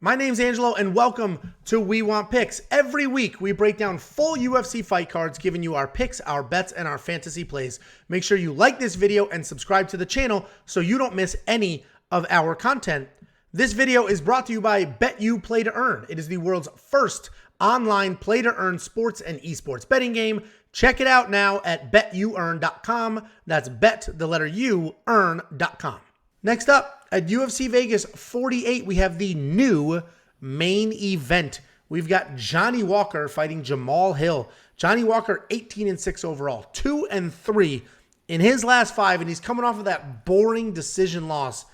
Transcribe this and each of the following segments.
My name's Angelo, and welcome to We Want Picks. Every week, we break down full UFC fight cards, giving you our picks, our bets, and our fantasy plays. Make sure you like this video and subscribe to the channel so you don't miss any of our content. This video is brought to you by BETU Play to Earn. It is the world's first online play-to-earn sports and esports betting game. Check it out now at betuearn.com. That's bet, the letter U, earn.com. Next up, at UFC Vegas 48, we have the new main event. We've got Johnny Walker fighting Jamahal Hill. Johnny Walker, 18-6 overall, 2-3 in his last 5, and he's coming off of that boring decision loss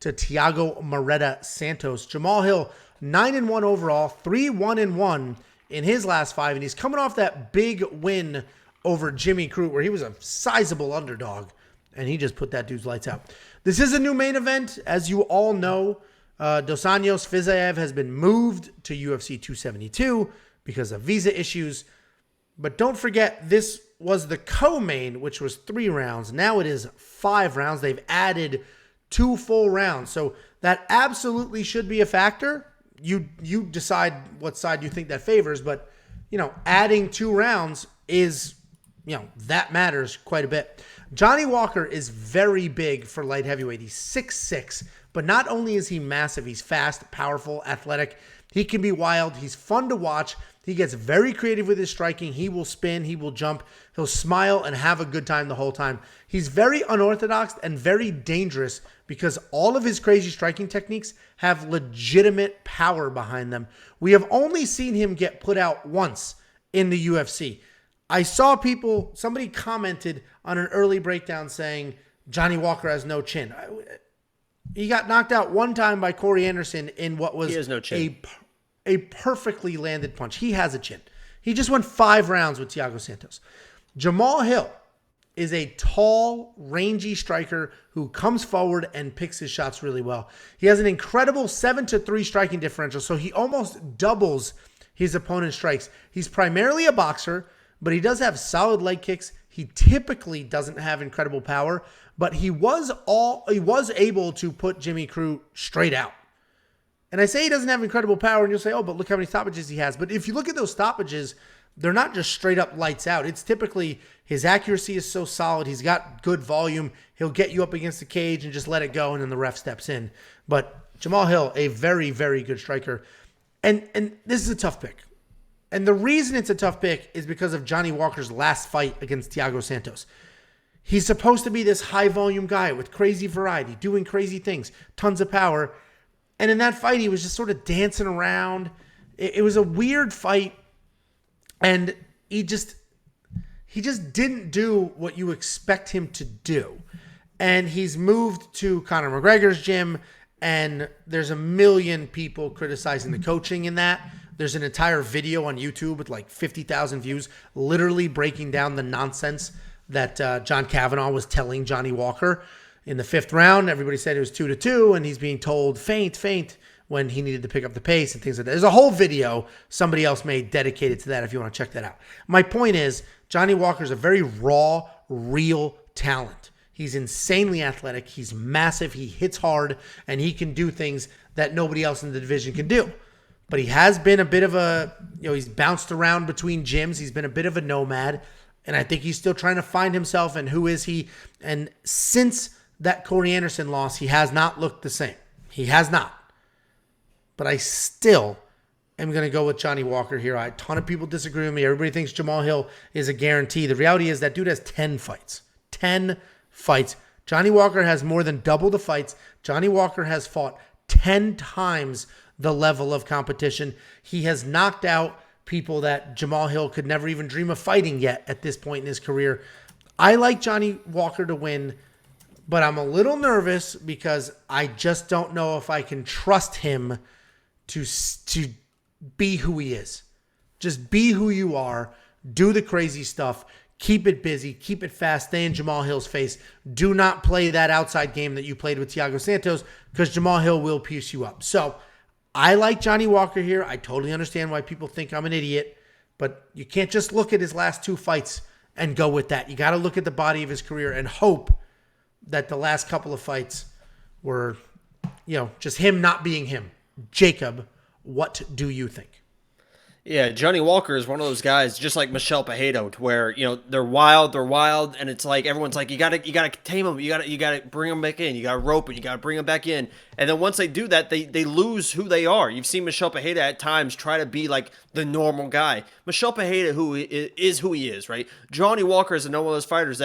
to Thiago Moreta Santos. Jamahal Hill, 9-1 overall, 3-1-1 in his last 5, and he's coming off that big win over Jimmy Crute, where he was a sizable underdog, and he just put that dude's lights out. This is a new main event. As you all know, Dos Anjos Fiziev has been moved to UFC 272 because of visa issues. But don't forget, this was the co-main, which was 3 rounds. Now it is 5 rounds. They've added 2 full rounds. So that absolutely should be a factor. You decide what side you think that favors. But, adding 2 rounds is, that matters quite a bit. Johnny Walker is very big for light heavyweight. He's 6'6", but not only is he massive, he's fast, powerful, athletic. He can be wild. He's fun to watch. He gets very creative with his striking. He will spin. He will jump. He'll smile and have a good time the whole time. He's very unorthodox and very dangerous because all of his crazy striking techniques have legitimate power behind them. We have only seen him get put out once in the UFC. I saw somebody commented on an early breakdown saying Johnny Walker has no chin. He got knocked out one time by Corey Anderson in what was a perfectly landed punch. He has a chin. He just went 5 rounds with Thiago Santos. Jamahal Hill is a tall, rangy striker who comes forward and picks his shots really well. He has an incredible 7-3 striking differential, so he almost doubles his opponent's strikes. He's primarily a boxer, but he does have solid leg kicks. He typically doesn't have incredible power, but he was able to put Jimmy Crute straight out. And I say he doesn't have incredible power, and you'll say, oh, but look how many stoppages he has. But if you look at those stoppages, they're not just straight up lights out. It's typically his accuracy is so solid. He's got good volume. He'll get you up against the cage and just let it go, and then the ref steps in. But Jamahal Hill, a very, very good striker. And this is a tough pick. And the reason it's a tough pick is because of Johnny Walker's last fight against Thiago Santos. He's supposed to be this high-volume guy with crazy variety, doing crazy things, tons of power. And in that fight, he was just sort of dancing around. It was a weird fight. And he just didn't do what you expect him to do. And he's moved to Conor McGregor's gym, and there's a million people criticizing the coaching in that. There's an entire video on YouTube with like 50,000 views, literally breaking down the nonsense that John Kavanaugh was telling Johnny Walker in the 5th round. Everybody said it was 2-2, and he's being told feint when he needed to pick up the pace and things like that. There's a whole video somebody else made dedicated to that if you want to check that out. My point is, Johnny Walker is a very raw, real talent. He's insanely athletic. He's massive. He hits hard, and he can do things that nobody else in the division can do. But he has been a bit of he's bounced around between gyms. He's been a bit of a nomad. And I think he's still trying to find himself and who is he. And since that Corey Anderson loss, he has not looked the same. He has not. But I still am going to go with Johnny Walker here. A ton of people disagree with me. Everybody thinks Jamahal Hill is a guarantee. The reality is that dude has 10 fights. 10 fights. Johnny Walker has more than double the fights. Johnny Walker has fought 10 times the level of competition. He has knocked out people that Jamahal Hill could never even dream of fighting yet at this point in his career. I like Johnny Walker to win, but I'm a little nervous because I just don't know if I can trust him to be who he is. Just be who you are. Do the crazy stuff. Keep it busy. Keep it fast. Stay in Jamahal Hill's face. Do not play that outside game that you played with Thiago Santos because Jamahal Hill will piece you up. So I like Johnny Walker here. I totally understand why people think I'm an idiot, but you can't just look at his last 2 fights and go with that. You got to look at the body of his career and hope that the last couple of fights were, just him not being him. Jacob What do you think? Yeah, Johnny Walker is one of those guys, just like Michelle Pejedo, to where they're wild, and it's like everyone's like, you gotta tame them, you gotta bring them back in, you gotta rope it, you gotta bring them back in, and then once they do that, they lose who they are. You've seen Michelle Pejedo at times try to be like the normal guy. Michelle Pejedo, who he is, right? Johnny Walker is another one of those fighters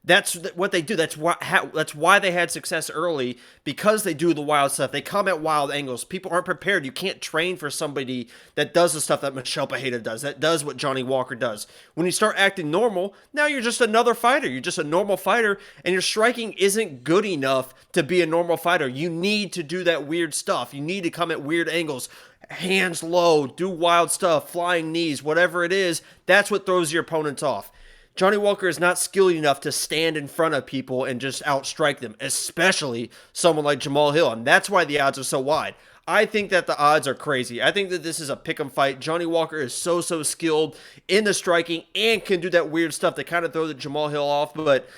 that's what they do. That's why they had success early, because they do the wild stuff. They come at wild angles. People aren't prepared. You can't train for somebody that does the stuff that Michelle Pejedo does, that does what Johnny Walker does. When you start acting normal, now you're just another fighter. You're just a normal fighter, and your striking isn't good enough to be a normal fighter. You need to do that weird stuff. You need to come at weird angles. Hands low, do wild stuff, flying knees, whatever it is. That's what throws your opponents off. Johnny Walker is not skilled enough to stand in front of people and just outstrike them, especially someone like Jamahal Hill, and that's why the odds are so wide. I think that the odds are crazy. I think that this is a pick'em fight. Johnny Walker is so skilled in the striking and can do that weird stuff that kind of throw the Jamahal Hill off, but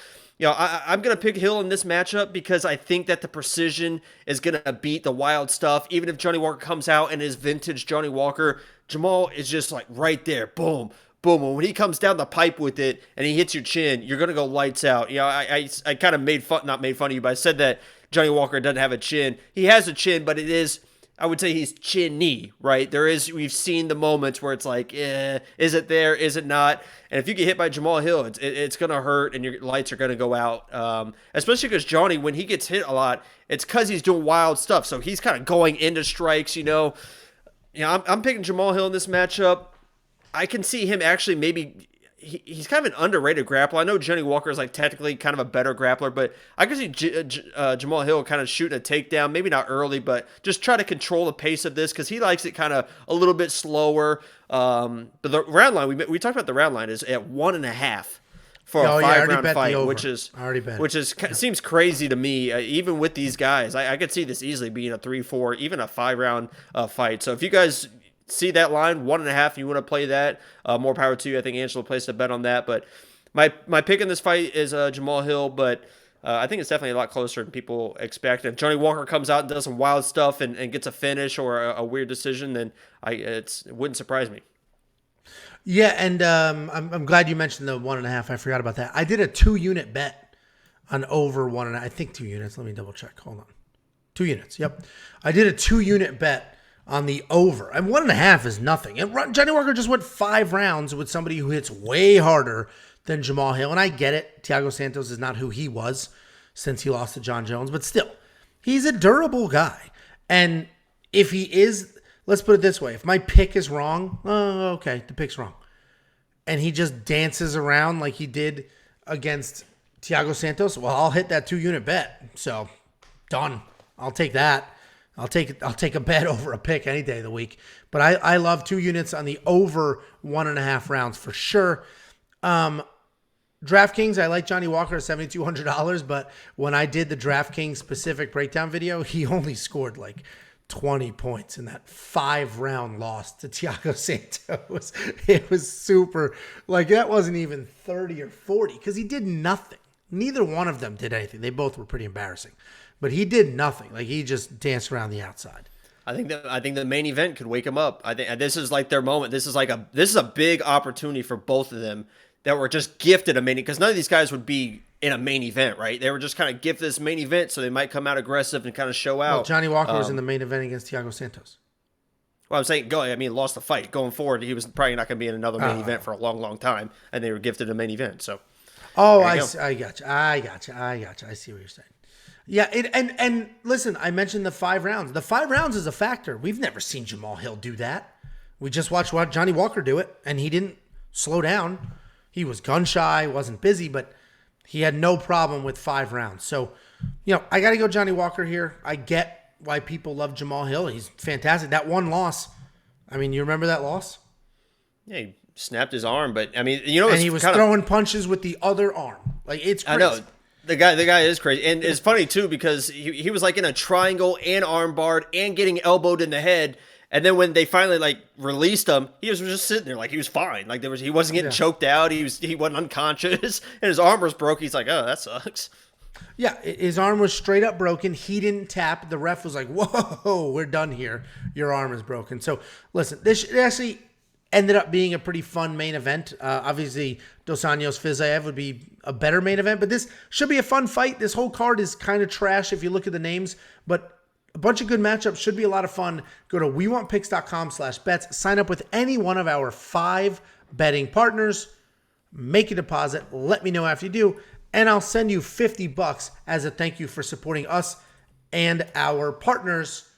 I'm going to pick Hill in this matchup because I think that the precision is going to beat the wild stuff. Even if Johnny Walker comes out and is vintage Johnny Walker, Jamahal is just like right there, boom, boom. And when he comes down the pipe with it and he hits your chin, you're going to go lights out. I kind of not made fun of you, but I said that Johnny Walker doesn't have a chin. He has a chin, but it is, I would say he's chinny, right? We've seen the moments where it's like, is it there? Is it not? And if you get hit by Jamahal Hill, it's going to hurt and your lights are going to go out. Especially because Johnny, when he gets hit a lot, it's because he's doing wild stuff. So he's kind of going into strikes, I'm picking Jamahal Hill in this matchup. I can see him actually maybe he's kind of an underrated grappler. I know Johnny Walker is like technically kind of a better grappler, but I can see Jamahal Hill kind of shooting a takedown, maybe not early, but just try to control the pace of this because he likes it kind of a little bit slower. But the round line, we talked about the round line is at 1.5 for a 5-round fight, seems crazy to me. Even with these guys, I could see this easily being a 3-4, even a 5-round fight. So if you guys see that line 1.5, you want to play that, more power to you. I think Angela placed a bet on that, but my pick in this fight is Jamahal Hill, but I think it's definitely a lot closer than people expect. If Johnny Walker comes out and does some wild stuff and gets a finish or a weird decision, then it wouldn't surprise me. Yeah, and I'm glad you mentioned the 1.5. I forgot about that. I did a 2-unit bet on over 1.5. I think 2 units. Let me double check. Hold on. 2 units. Yep. I did a 2-unit bet on the over. And 1.5 is nothing. And Johnny Walker just went 5 rounds with somebody who hits way harder than Jamahal Hill. And I get it. Thiago Santos is not who he was since he lost to John Jones. But still, he's a durable guy. And if he is, let's put it this way. If my pick is wrong, okay, the pick's wrong. And he just dances around like he did against Thiago Santos, well, I'll hit that 2-unit bet. So, done. I'll take that. I'll take a bet over a pick any day of the week. But I love 2 units on the over 1.5 rounds for sure. DraftKings, I like Johnny Walker at $7,200, but when I did the DraftKings specific breakdown video, he only scored like 20 points in that 5-round loss to Thiago Santos. It was super, like that wasn't even 30 or 40 because he did nothing. Neither one of them did anything. They both were pretty embarrassing. But he did nothing. Like he just danced around the outside. I think the main event could wake him up. I think this is like their moment. This is a big opportunity for both of them that were just gifted a main, because none of these guys would be in a main event, right? They were just kind of gifted this main event, so they might come out aggressive and kind of show out. Well, Johnny Walker was in the main event against Thiago Santos. Well, I'm saying lost the fight. Going forward, he was probably not going to be in another main event for a long, long time, and they were gifted a main event. So, I got you. I see what you're saying. Yeah, and listen, I mentioned the 5 rounds. The 5 rounds is a factor. We've never seen Jamahal Hill do that. We just watched Johnny Walker do it, and he didn't slow down. He was gun shy, wasn't busy, but he had no problem with 5 rounds. So, I got to go Johnny Walker here. I get why people love Jamahal Hill. He's fantastic. That one loss, I mean, you remember that loss? Yeah, he snapped his arm, but I mean, and he was throwing punches with the other arm. Like, it's crazy. I know. The guy is crazy. And it's funny, too, because he was like in a triangle and arm barred and getting elbowed in the head. And then when they finally released him, he was just sitting there like he was fine. Like he wasn't getting choked out. He wasn't unconscious and his arm was broke. He's like, oh, that sucks. Yeah, his arm was straight up broken. He didn't tap. The ref was like, whoa, we're done here. Your arm is broken. So listen, this actually ended up being a pretty fun main event. Obviously, Dos Anjos Fiziev would be a better main event, but this should be a fun fight. This whole card is kind of trash if you look at the names, but a bunch of good matchups, should be a lot of fun. Go to wewantpicks.com/bets. Sign up with any one of our 5 betting partners. Make a deposit. Let me know after you do, and I'll send you $50 as a thank you for supporting us and our partners